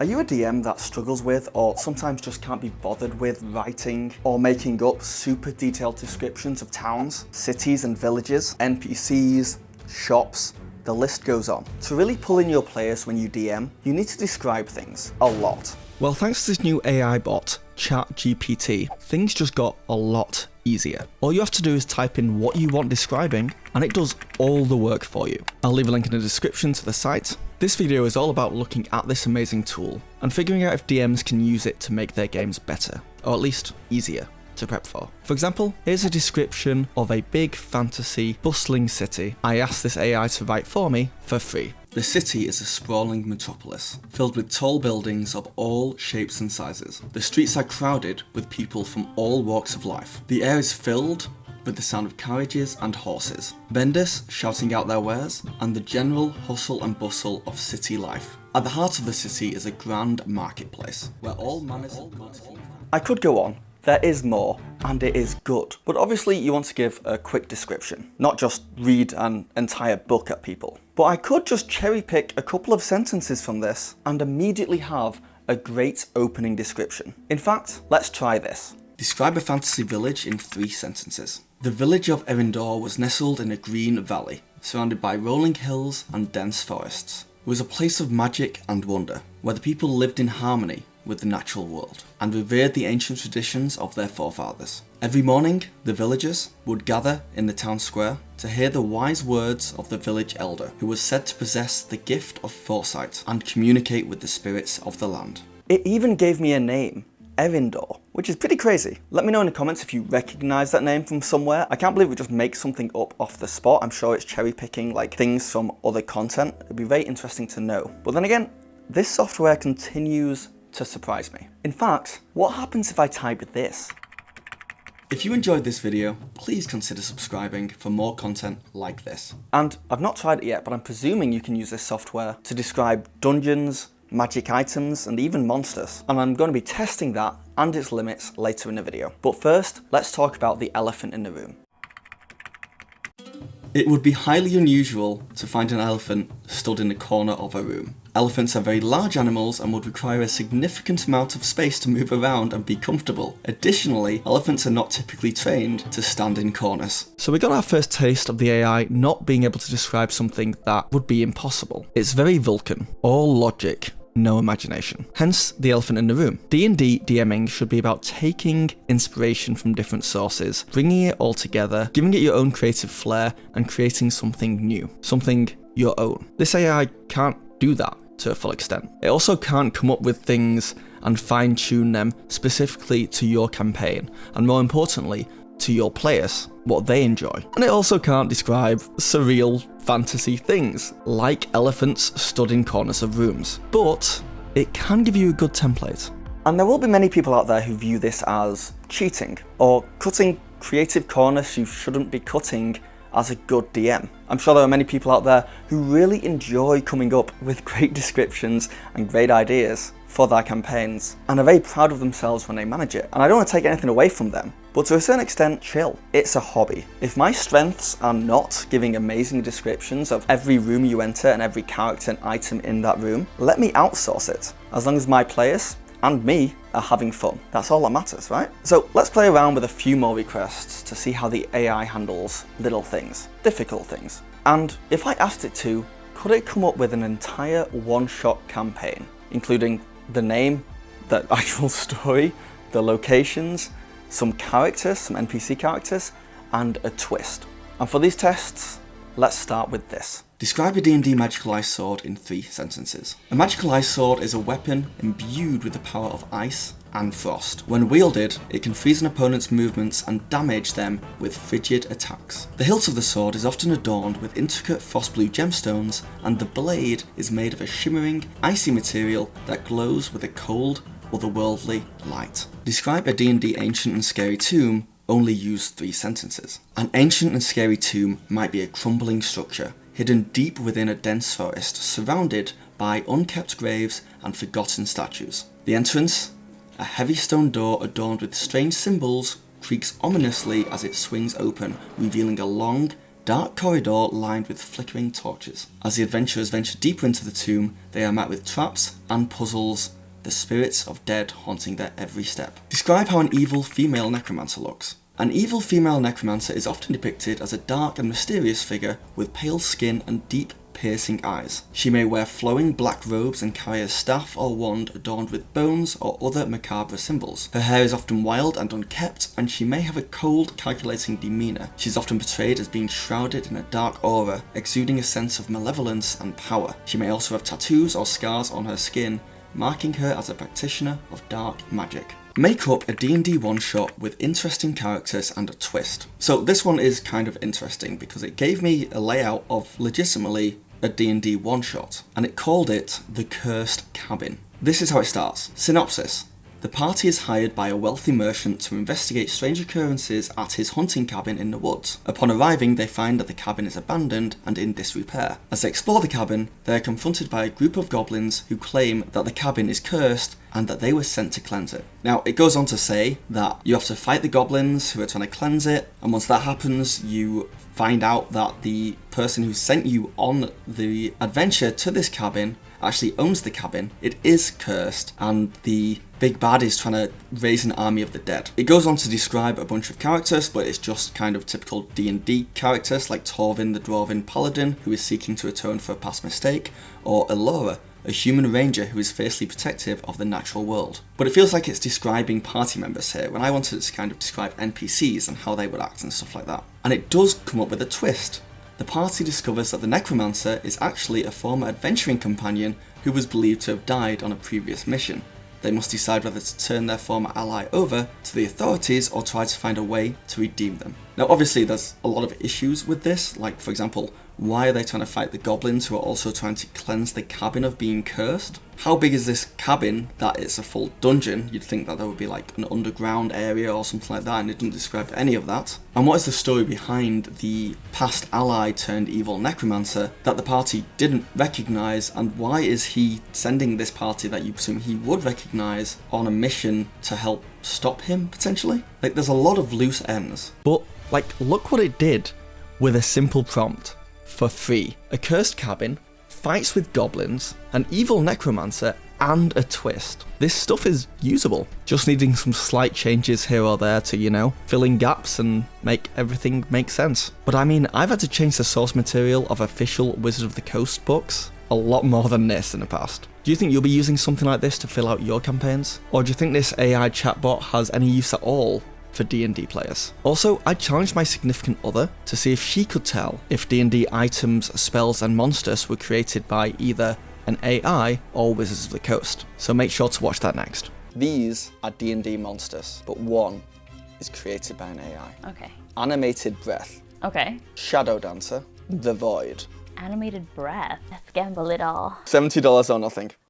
Are you a DM that struggles with or sometimes just can't be bothered with writing or making up super detailed descriptions of towns, cities and villages, NPCs, shops? The list goes on. To really pull in your players when you DM, you need to describe things a lot. Well, thanks to this new AI bot, ChatGPT, things just got a lot easier. All you have to do is type in what you want describing and it does all the work for you. I'll leave a link in the description to the site. This video is all about looking at this amazing tool and figuring out if DMs can use it to make their games better, or at least easier to prep for. For example, here's a description of a big fantasy, bustling city I asked this AI to write for me for free. The city is a sprawling metropolis, filled with tall buildings of all shapes and sizes. The streets are crowded with people from all walks of life. The air is filled with the sound of carriages and horses, vendors shouting out their wares, and the general hustle and bustle of city life. At the heart of the city is a grand marketplace, where all manners of goods... I could go on. There is more, and it is good. But obviously you want to give a quick description, not just read an entire book at people. But I could just cherry pick a couple of sentences from this and immediately have a great opening description. In fact, let's try this. Describe a fantasy village in 3 sentences. The village of Erindor was nestled in a green valley, surrounded by rolling hills and dense forests. It was a place of magic and wonder, where the people lived in harmony with the natural world, and revered the ancient traditions of their forefathers. Every morning, the villagers would gather in the town square to hear the wise words of the village elder, who was said to possess the gift of foresight and communicate with the spirits of the land. It even gave me a name, Erindor, which is pretty crazy. Let me know in the comments if you recognise that name from somewhere. I can't believe we just make something up off the spot. I'm sure it's cherry picking like things from other content. It'd be very interesting to know. But then again, this software continues to surprise me. In fact, what happens if I type this? If you enjoyed this video, please consider subscribing for more content like this. And I've not tried it yet, but I'm presuming you can use this software to describe dungeons, magic items, and even monsters. And I'm going to be testing that and its limits later in the video. But first, let's talk about the elephant in the room. It would be highly unusual to find an elephant stood in the corner of a room. Elephants are very large animals and would require a significant amount of space to move around and be comfortable. Additionally, elephants are not typically trained to stand in corners. So we got our first taste of the AI not being able to describe something that would be impossible. It's very Vulcan, all logic, no imagination. Hence the elephant in the room. D&D DMing should be about taking inspiration from different sources, bringing it all together, giving it your own creative flair, and creating something new, something your own. This AI can't do that to a full extent. It also can't come up with things and fine-tune them specifically to your campaign, and more importantly, to your players, what they enjoy. And it also can't describe surreal fantasy things, like elephants stood in corners of rooms. But it can give you a good template. And there will be many people out there who view this as cheating, or cutting creative corners you shouldn't be cutting as a good DM. I'm sure there are many people out there who really enjoy coming up with great descriptions and great ideas for their campaigns, and are very proud of themselves when they manage it. And I don't want to take anything away from them, but to a certain extent, chill. It's a hobby. If my strengths are not giving amazing descriptions of every room you enter and every character and item in that room, let me outsource it. As long as my players and me are having fun. That's all that matters, right? So let's play around with a few more requests to see how the AI handles little things, difficult things. And if I asked it to, could it come up with an entire one-shot campaign, including the name, the actual story, the locations, some characters, some NPC characters, and a twist? And for these tests, let's start with this. Describe a D&D magical ice sword in 3 sentences. A magical ice sword is a weapon imbued with the power of ice and frost. When wielded, it can freeze an opponent's movements and damage them with frigid attacks. The hilt of the sword is often adorned with intricate frost blue gemstones, and the blade is made of a shimmering, icy material that glows with a cold, otherworldly light. Describe a D&D ancient and scary tomb. Only use 3 sentences. An ancient and scary tomb might be a crumbling structure, hidden deep within a dense forest, surrounded by unkept graves and forgotten statues. The entrance, a heavy stone door adorned with strange symbols, creaks ominously as it swings open, revealing a long, dark corridor lined with flickering torches. As the adventurers venture deeper into the tomb, they are met with traps and puzzles, the spirits of dead haunting their every step. Describe how an evil female necromancer looks. An evil female necromancer is often depicted as a dark and mysterious figure with pale skin and deep, piercing eyes. She may wear flowing black robes and carry a staff or wand adorned with bones or other macabre symbols. Her hair is often wild and unkempt, and she may have a cold, calculating demeanour. She is often portrayed as being shrouded in a dark aura, exuding a sense of malevolence and power. She may also have tattoos or scars on her skin, marking her as a practitioner of dark magic. Make up a D&D one-shot with interesting characters and a twist. So this one is kind of interesting because it gave me a layout of legitimately a D&D one-shot, and it called it The Cursed Cabin. This is how it starts. Synopsis. The party is hired by a wealthy merchant to investigate strange occurrences at his hunting cabin in the woods. Upon arriving, they find that the cabin is abandoned and in disrepair. As they explore the cabin, they are confronted by a group of goblins who claim that the cabin is cursed and that they were sent to cleanse it. Now, it goes on to say that you have to fight the goblins who are trying to cleanse it, and once that happens, you find out that the person who sent you on the adventure to this cabin actually owns the cabin. It is cursed, and the big bad is trying to raise an army of the dead. It goes on to describe a bunch of characters, but it's just kind of typical D&D characters like Torvin, the Dwarven Paladin, who is seeking to atone for a past mistake, or Elora, a human ranger who is fiercely protective of the natural world. But it feels like it's describing party members here, when I wanted to kind of describe NPCs and how they would act and stuff like that. And it does come up with a twist. The party discovers that the necromancer is actually a former adventuring companion who was believed to have died on a previous mission. They must decide whether to turn their former ally over to the authorities or try to find a way to redeem them. Now obviously there's a lot of issues with this, like for example, why are they trying to fight the goblins who are also trying to cleanse the cabin of being cursed? How big is this cabin that it's a full dungeon? You'd think that there would be like an underground area or something like that, and it doesn't describe any of that. And what is the story behind the past ally turned evil necromancer that the party didn't recognise, and why is he sending this party that you presume he would recognise on a mission to help stop him, potentially? Like, there's a lot of loose ends. But, like, look what it did with a simple prompt. For free. A cursed cabin, fights with goblins, an evil necromancer, and a twist. This stuff is usable, just needing some slight changes here or there to, you know, fill in gaps and make everything make sense. But I mean, I've had to change the source material of official Wizard of the Coast books a lot more than this in the past. Do you think you'll be using something like this to fill out your campaigns? Or do you think this AI chatbot has any use at all for D&D players? Also, I challenged my significant other to see if she could tell if D&D items, spells and monsters were created by either an AI or Wizards of the Coast. So make sure to watch that next. These are D&D monsters, but one is created by an AI. Okay. Animated Breath. Okay. Shadow Dancer. The Void. Animated breath. Let's gamble it all. $70 or nothing.